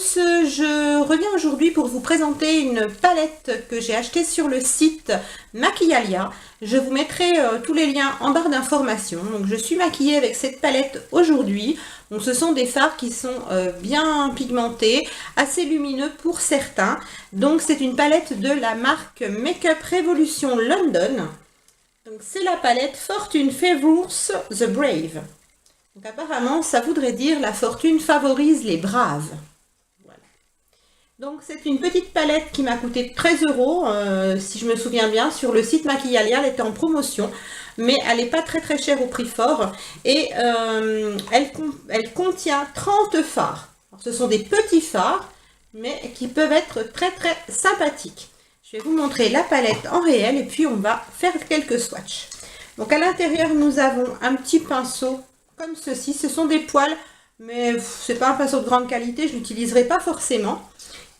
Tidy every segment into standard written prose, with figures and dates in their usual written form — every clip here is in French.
tous, je reviens aujourd'hui pour vous présenter une palette que j'ai achetée sur le site Maquillalia. Je vous mettrai tous les liens en barre d'informations. Donc je suis maquillée avec cette palette aujourd'hui. Donc ce sont des fards qui sont bien pigmentés, assez lumineux pour certains. Donc c'est une palette de la marque Makeup Revolution London. Donc c'est la palette Fortune Favours the Brave. Donc apparemment ça voudrait dire la fortune favorise les braves. Donc c'est une petite palette qui m'a coûté 13 €, si je me souviens bien, sur le site Maquillalia. Elle était en promotion, mais elle n'est pas très chère au prix fort. Et elle contient 30 fards. Alors, ce sont des petits fards, mais qui peuvent être très sympathiques. Je vais vous montrer la palette en réel et puis on va faire quelques swatchs. Donc à l'intérieur nous avons un petit pinceau comme ceci. Ce sont des poils, mais c'est pas un pinceau de grande qualité, je l'utiliserai pas forcément.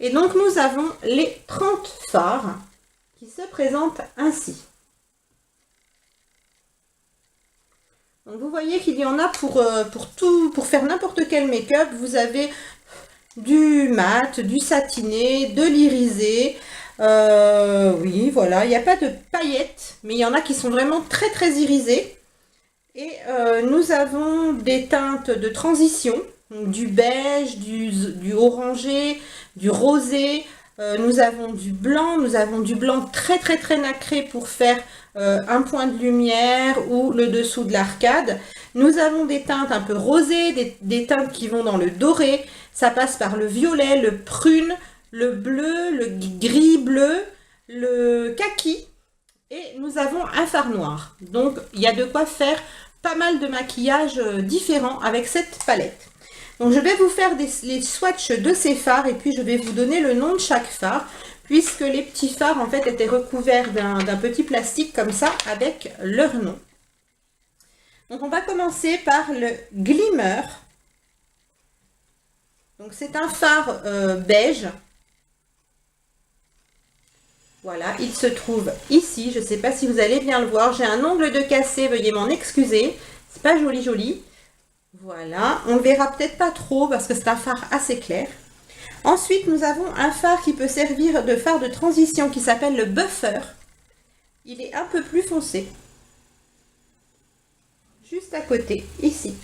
Et donc nous avons les 30 fards qui se présentent ainsi. Donc vous voyez qu'il y en a pour faire n'importe quel make-up. Vous avez du mat, du satiné, de l'irisé. Oui, voilà, il n'y a pas de paillettes, mais il y en a qui sont vraiment très irisées. Et nous avons des teintes de transition, donc du beige, du orangé, du rosé. Nous avons du blanc très nacré pour faire un point de lumière ou le dessous de l'arcade. Nous avons des teintes un peu rosées, des teintes qui vont dans le doré. Ça passe par le violet, le prune, le bleu, le gris bleu, le kaki. Et nous avons un fard noir. Donc il y a de quoi faire pas mal de maquillage différents avec cette palette. Donc je vais vous faire les swatchs de ces fards et puis je vais vous donner le nom de chaque fard, puisque les petits fards en fait étaient recouverts d'un petit plastique comme ça avec leur nom. Donc on va commencer par le Glimmer. Donc c'est un fard beige. Voilà, il se trouve ici. Je ne sais pas si vous allez bien le voir. J'ai un ongle de cassé, veuillez m'en excuser. C'est pas joli. Voilà, on ne le verra peut-être pas trop parce que c'est un fard assez clair. Ensuite, nous avons un fard qui peut servir de fard de transition qui s'appelle le Buffer. Il est un peu plus foncé. Juste à côté, ici.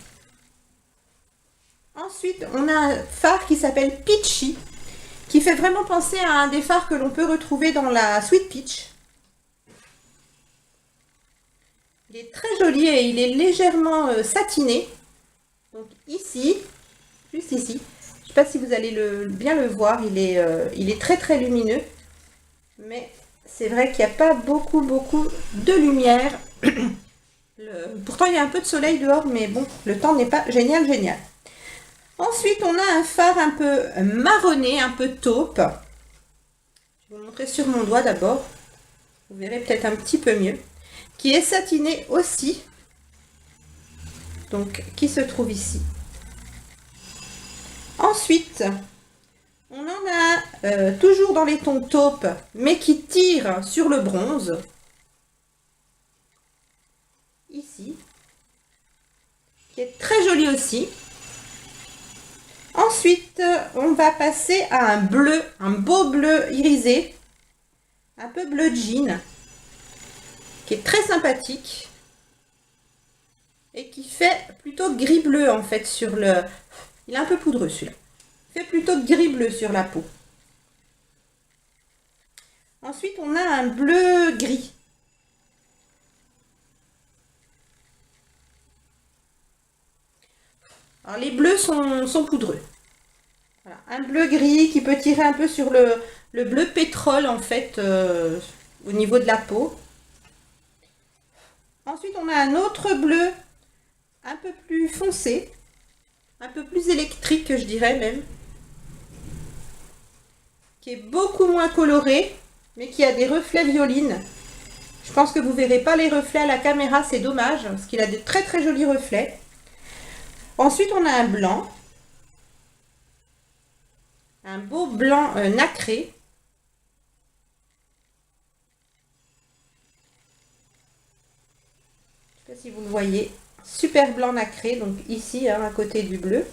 Ensuite, on a un fard qui s'appelle Peachy, qui fait vraiment penser à un des fards que l'on peut retrouver dans la Sweet Peach. Il est très joli et il est légèrement satiné. Donc ici, juste ici, je ne sais pas si vous allez bien le voir, il est très lumineux. Mais c'est vrai qu'il n'y a pas beaucoup de lumière. Pourtant, il y a un peu de soleil dehors, mais bon, le temps n'est pas génial. Ensuite, on a un fard un peu marronné, un peu taupe. Je vais vous montrer sur mon doigt d'abord. Vous verrez peut-être un petit peu mieux. Qui est satiné aussi. Donc, qui se trouve ici. Ensuite, on en a toujours dans les tons taupe, mais qui tire sur le bronze. Ici. Qui est très joli aussi. Ensuite, on va passer à un bleu, un beau bleu irisé, un peu bleu jean, qui est très sympathique et qui fait plutôt gris bleu en fait sur le... Il est un peu poudreux celui-là. Il fait plutôt gris bleu sur la peau. Ensuite, on a un bleu gris. Alors, les bleus sont poudreux. Voilà, un bleu gris qui peut tirer un peu sur le bleu pétrole en fait au niveau de la peau. Ensuite, on a un autre bleu un peu plus foncé, un peu plus électrique, je dirais même, qui est beaucoup moins coloré, mais qui a des reflets violines. Je pense que vous ne verrez pas les reflets à la caméra, c'est dommage, parce qu'il a de très jolis reflets. Ensuite, on a un blanc. Un beau blanc nacré. Je ne sais pas si vous le voyez. Super blanc nacré, donc ici, hein, à côté du bleu.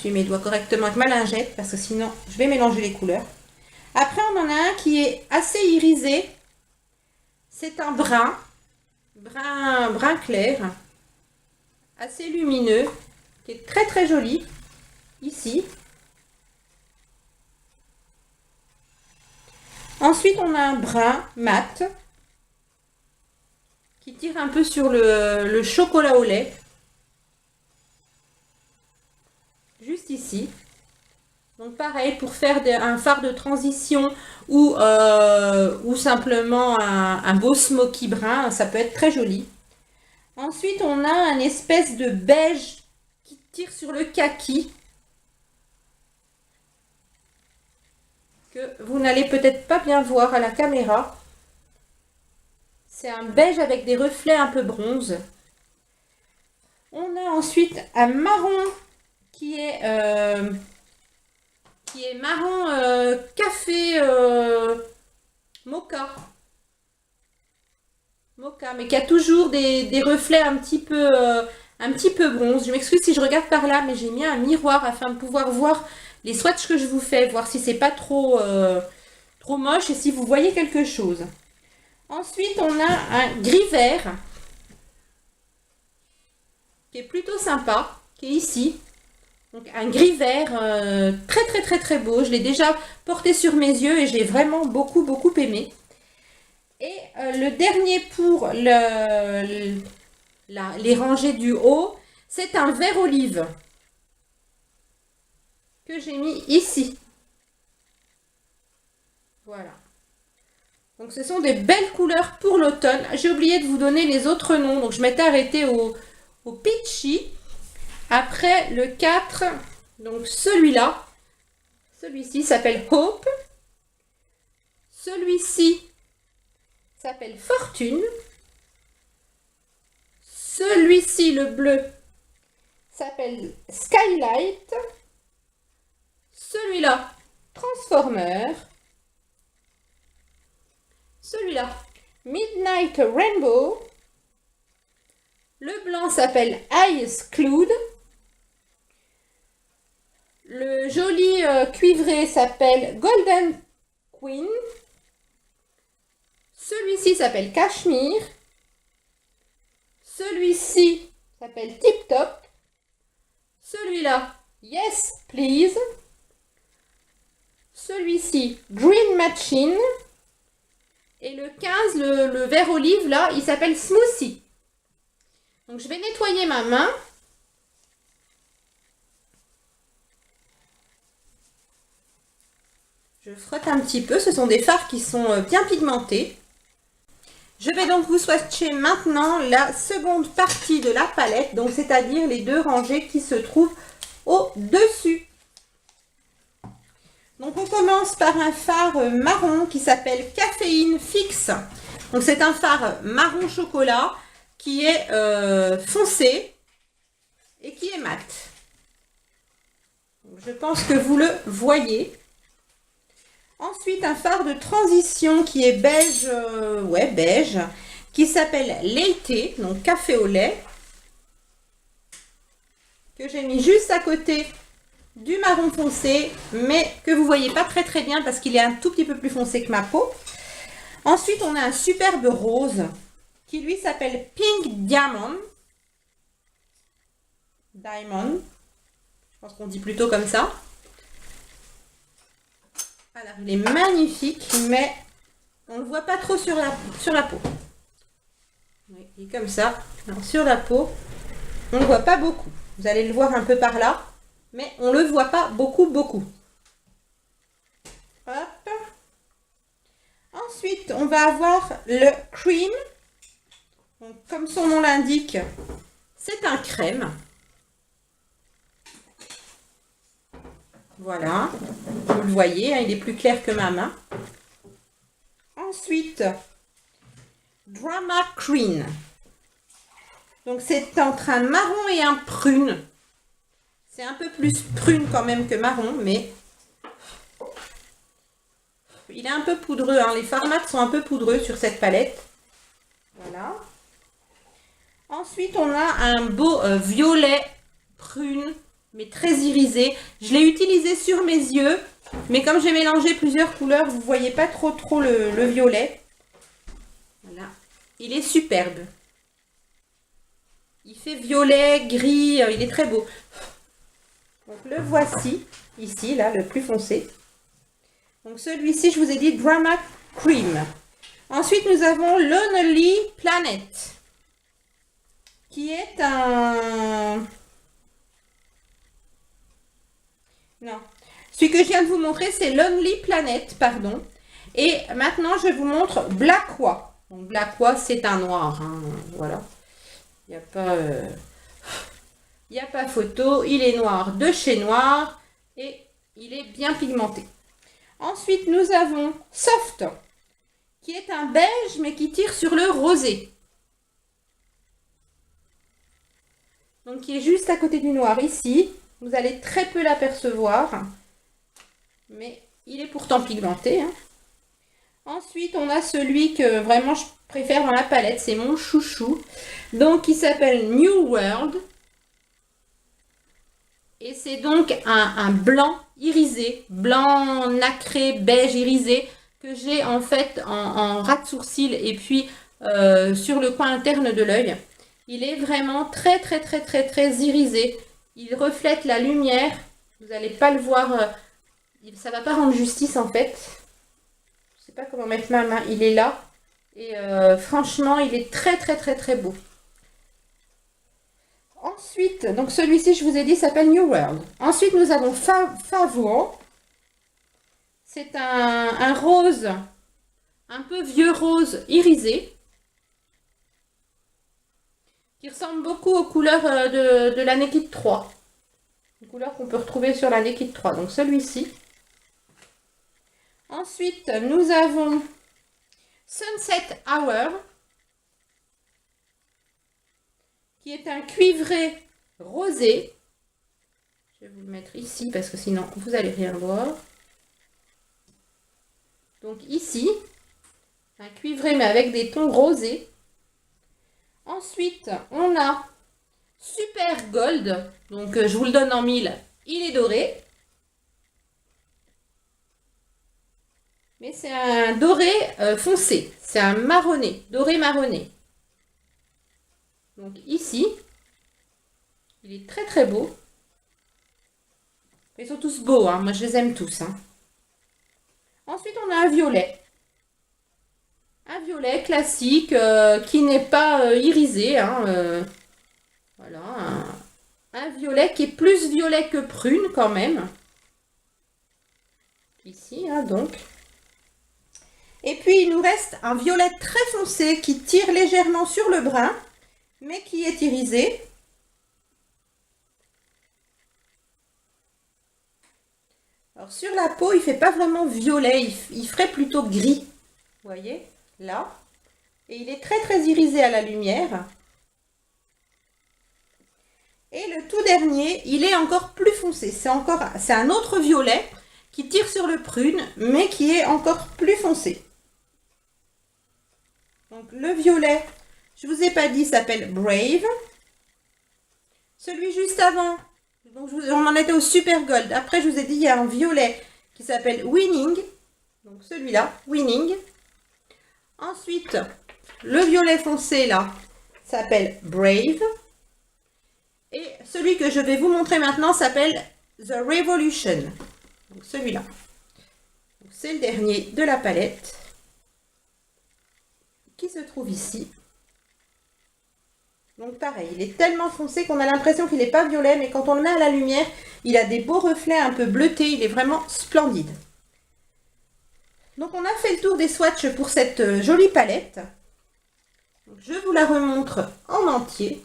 j'essuie mes doigts correctement avec ma lingette parce que sinon je vais mélanger les couleurs. Après, on en a un qui est assez irisé. C'est un brun clair, assez lumineux, qui est très très joli, ici. Ensuite, on a un brun mat, qui tire un peu sur le chocolat au lait, juste ici. Donc pareil, pour faire un fard de transition ou simplement un beau smoky brun, ça peut être très joli. Ensuite, on a un espèce de beige qui tire sur le kaki, que vous n'allez peut-être pas bien voir à la caméra. C'est un beige avec des reflets un peu bronze. On a ensuite un marron qui est marron café mocha, mais qui a toujours des reflets un petit peu bronze. Je m'excuse si je regarde par là, mais j'ai mis un miroir afin de pouvoir voir les swatchs que je vous fais, voir si c'est pas trop moche et si vous voyez quelque chose. Ensuite, on a un gris vert qui est plutôt sympa, qui est ici. Donc un gris vert très très très très beau. Je l'ai déjà porté sur mes yeux et j'ai vraiment beaucoup aimé. Et le dernier pour les rangées du haut, c'est un vert olive que j'ai mis ici. Voilà. Donc ce sont des belles couleurs pour l'automne. J'ai oublié de vous donner les autres noms. Donc je m'étais arrêtée au Peachy. Après le 4, donc celui-là, celui-ci s'appelle Hope. Celui-ci s'appelle Fortune. Celui-ci, le bleu, s'appelle Skylight. Celui-là, Transformer. Celui-là, Midnight Rainbow. Le blanc s'appelle Ice Cloud. Le joli cuivré s'appelle Golden Queen. Celui-ci s'appelle Cashmere. Celui-ci s'appelle Tip Top. Celui-là, Yes Please. Celui-ci, Green Machine. Et le 15, le vert olive, là, il s'appelle Smoothie. Donc, je vais nettoyer ma main. Je frotte un petit peu. Ce sont des fards qui sont bien pigmentés. Je vais donc vous swatcher maintenant la seconde partie de la palette, donc c'est-à-dire les deux rangées qui se trouvent au-dessus. Donc on commence par un fard marron qui s'appelle Caféine Fix. Donc c'est un fard marron chocolat qui est foncé et qui est mat. Donc, je pense que vous le voyez. Ensuite, un fard de transition qui est beige, beige, qui s'appelle Latte, donc café au lait, que j'ai mis juste à côté du marron foncé, mais que vous voyez pas très bien parce qu'il est un tout petit peu plus foncé que ma peau. Ensuite, on a un superbe rose qui lui s'appelle Pink Diamond. Diamond, je pense qu'on dit plutôt comme ça. Alors, il est magnifique, mais on ne le voit pas trop sur la peau. Oui, il est comme ça. Alors, sur la peau, on ne le voit pas beaucoup. Vous allez le voir un peu par là, mais on ne le voit pas beaucoup. Hop. Ensuite, on va avoir le cream. Donc, comme son nom l'indique, c'est un crème. Voilà, vous le voyez, hein, il est plus clair que ma main. Ensuite, Drama Cream. Donc c'est entre un marron et un prune. C'est un peu plus prune quand même que marron, mais il est un peu poudreux. Hein. Les fards mat sont un peu poudreux sur cette palette. Voilà. Ensuite, on a un beau violet prune. mais très irisé. Je l'ai utilisé sur mes yeux, mais comme j'ai mélangé plusieurs couleurs, vous ne voyez pas trop le violet. Voilà, il est superbe. Il fait violet, gris, il est très beau. Donc le voici, ici, là, le plus foncé. Donc celui-ci, je vous ai dit Drama Cream. Ensuite, nous avons Lonely Planet, qui est un... Non, celui que je viens de vous montrer, c'est Lonely Planet, pardon. Et maintenant, je vous montre Blackwa. Donc Blackwa, c'est un noir, hein, voilà. Il n'y a pas photo, il est noir de chez Noir et il est bien pigmenté. Ensuite, nous avons Soft, qui est un beige mais qui tire sur le rosé. Donc, qui est juste à côté du noir ici. Vous allez très peu l'apercevoir, mais il est pourtant pigmenté, hein. Ensuite, on a celui que vraiment je préfère dans la palette, c'est mon chouchou. Donc, il s'appelle New World. Et c'est donc un blanc irisé, blanc nacré, beige irisé, que j'ai en fait en ras de sourcil et puis sur le coin interne de l'œil. Il est vraiment très irisé. Il reflète la lumière. Vous n'allez pas le voir, ça va pas rendre justice en fait. Je sais pas comment mettre ma main, il est là. Et franchement, il est très beau. Ensuite, donc celui-ci, je vous ai dit, s'appelle New World. Ensuite, nous avons Favor. C'est un rose, un peu vieux rose irisé, qui ressemble beaucoup aux couleurs de la Naked 3. Une couleur qu'on peut retrouver sur la Naked 3. Donc celui-ci. Ensuite, nous avons Sunset Hour, qui est un cuivré rosé. Je vais vous le mettre ici parce que sinon vous allez rien voir. Donc ici, un cuivré mais avec des tons rosés. Ensuite, on a Super Gold. Donc je vous le donne en 1000. Il est doré. Mais c'est un doré foncé. C'est un marronné, doré marronné. Donc ici, il est très beau. Ils sont tous beaux, hein. Moi je les aime tous, hein. Ensuite, on a un violet. Un violet classique qui n'est pas irisé, hein, voilà, un violet qui est plus violet que prune quand même. Ici, hein, donc. Et puis, il nous reste un violet très foncé qui tire légèrement sur le brun, mais qui est irisé. Alors, sur la peau, il ne fait pas vraiment violet, il ferait plutôt gris. Vous voyez, là. Et il est très irisé à la lumière. Et le tout dernier, il est encore plus foncé. C'est un autre violet qui tire sur le prune, mais qui est encore plus foncé. Donc le violet, je vous ai pas dit, s'appelle Brave. Celui juste avant, donc on en était au Super Gold. Après, je vous ai dit, il y a un violet qui s'appelle Winning. Donc celui-là, Winning. Ensuite, le violet foncé là, s'appelle Brave. Et celui que je vais vous montrer maintenant s'appelle The Revolution. Donc celui-là. C'est le dernier de la palette qui se trouve ici. Donc pareil, il est tellement foncé qu'on a l'impression qu'il n'est pas violet, mais quand on le met à la lumière, il a des beaux reflets un peu bleutés, il est vraiment splendide. Donc on a fait le tour des swatchs pour cette jolie palette. Donc, je vous la remontre en entier.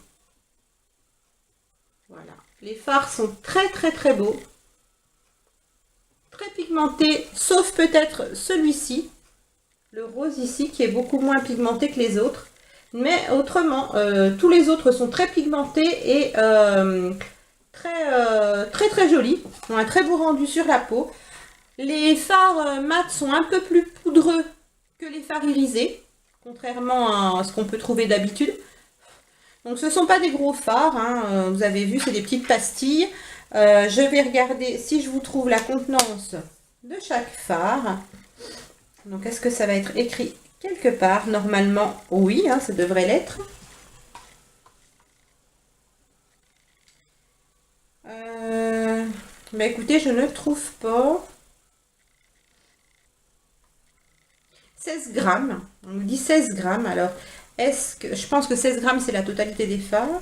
Voilà, les fards sont très beaux. Très pigmentés, sauf peut-être celui-ci. Le rose ici qui est beaucoup moins pigmenté que les autres. Mais autrement, tous les autres sont très pigmentés et très jolis. Ont un très beau rendu sur la peau. Les fards mat sont un peu plus poudreux que les fards irisés, contrairement à ce qu'on peut trouver d'habitude. Donc ce ne sont pas des gros fards, hein. Vous avez vu, c'est des petites pastilles. Je vais regarder si je vous trouve la contenance de chaque fard. Donc, est-ce que ça va être écrit quelque part? Normalement, oui, hein, ça devrait l'être. Bah écoutez, je ne trouve pas. 16 grammes. On nous dit 16 grammes. Alors, est-ce que... Je pense que 16 grammes, c'est la totalité des fards.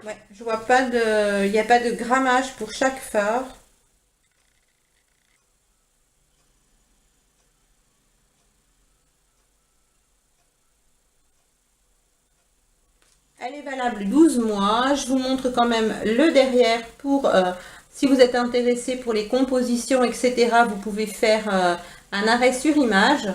Ouais, je vois pas de... Il n'y a pas de grammage pour chaque fard. Elle est valable 12 mois. Je vous montre quand même le derrière pour... si vous êtes intéressé pour les compositions, etc., vous pouvez faire un arrêt sur image.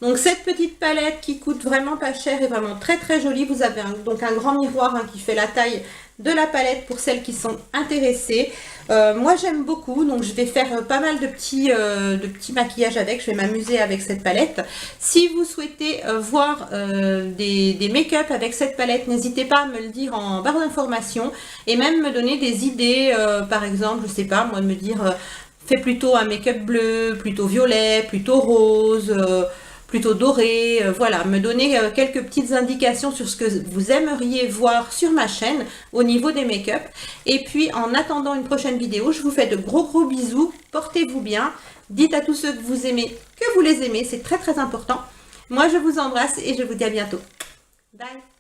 Donc cette petite palette qui coûte vraiment pas cher est vraiment très très jolie. Vous avez donc un grand miroir qui fait la taille de la palette pour celles qui sont intéressées. Moi j'aime beaucoup, donc je vais faire pas mal de petits maquillages avec. Je vais m'amuser avec cette palette. Si vous souhaitez voir des make-up avec cette palette, n'hésitez pas à me le dire en barre d'informations et même me donner des idées. Par exemple, je sais pas, moi de me dire fais plutôt un make-up bleu, plutôt violet, plutôt rose. Plutôt doré, voilà, me donner quelques petites indications sur ce que vous aimeriez voir sur ma chaîne au niveau des make-up. Et puis en attendant une prochaine vidéo, je vous fais de gros bisous, portez-vous bien, dites à tous ceux que vous aimez que vous les aimez, c'est très très important. Moi je vous embrasse et je vous dis à bientôt. Bye.